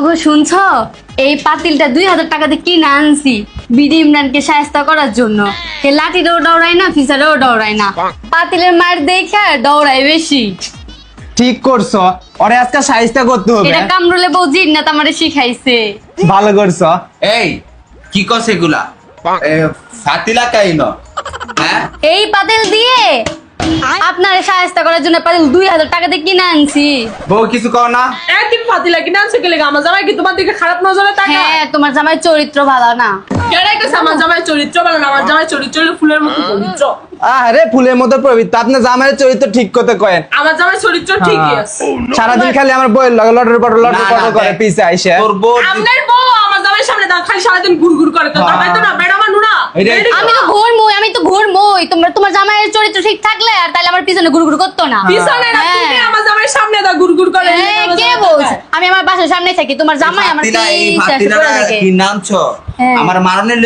ওগো শুনছো, এই পাতিলটা 2000 টাকা দিয়ে কিনে আনছি বিডি ইমরানকে সাহায্য করার জন্য। সে লাঠিটাও দৌড়ায় না, ফিসারেও দৌড়ায় না, পাতিলের মার দেখে দৌড়ায় বেশি। ঠিক করছো, ওরে আজকে সাইজটা করতে হবে। এটা কামরুলে বউ জিন্নাত আমারে শিখাইছে। ভালো করছো। এই কি কস এগুলা? ফাতিলা কাইন হ্যাঁ? এই পাতিল দিয়ে আপনার সাহায্য করার জন্য পাতিল 2000 টাকা দিয়ে কিনে আনছি। বউ কিছু কও না? একদিন ফাতিলা কিনে আনছে গেলে আমার জামাই কি তোমার দিকে খারাপ নজরে তাকায়? হ্যাঁ, তোমার জামাই চরিত্র ভালো না। কেডা কইছে আমার জামাই চরিত্র ভালো না? আমার জামাই চরিত্র হলো ফুলের মতো পবিত্র। আরে ফুলের মতো পবিত্র, আপনার জামাইয়ের চরিত্র ঠিক করতে কয়েন। আমার জামাই চরিত্র ঠিকই আছে। সারাদিন খালি আমার বই লটর পটর করে পিছে আইসে। তোর বউ আপনার বউ আমার জামাই সামনে দাঁড় খালি সারাদিন গুড়গুড় করে, তো তাই তো না বেড়া মানু না। আমি তো ঘুরমই, তোমার জামাইয়ের চরিত্র ঠিক থাকলে আর তাহলে আমার পিছনে ঘুরঘুর করতো না। পিছনে না, হ্যাঁ। তুমি আমার জামাইয়ের সামনে দা গুড়গুড় করে। কে বলছে? আমি আমার বাসার সামনে থাকি, তোমার জামাই আমার ফাতিলা, এই পিছে ফাতিলা পড়ে থাকে। কি নামছো? হ্যাঁ। আমার মারণের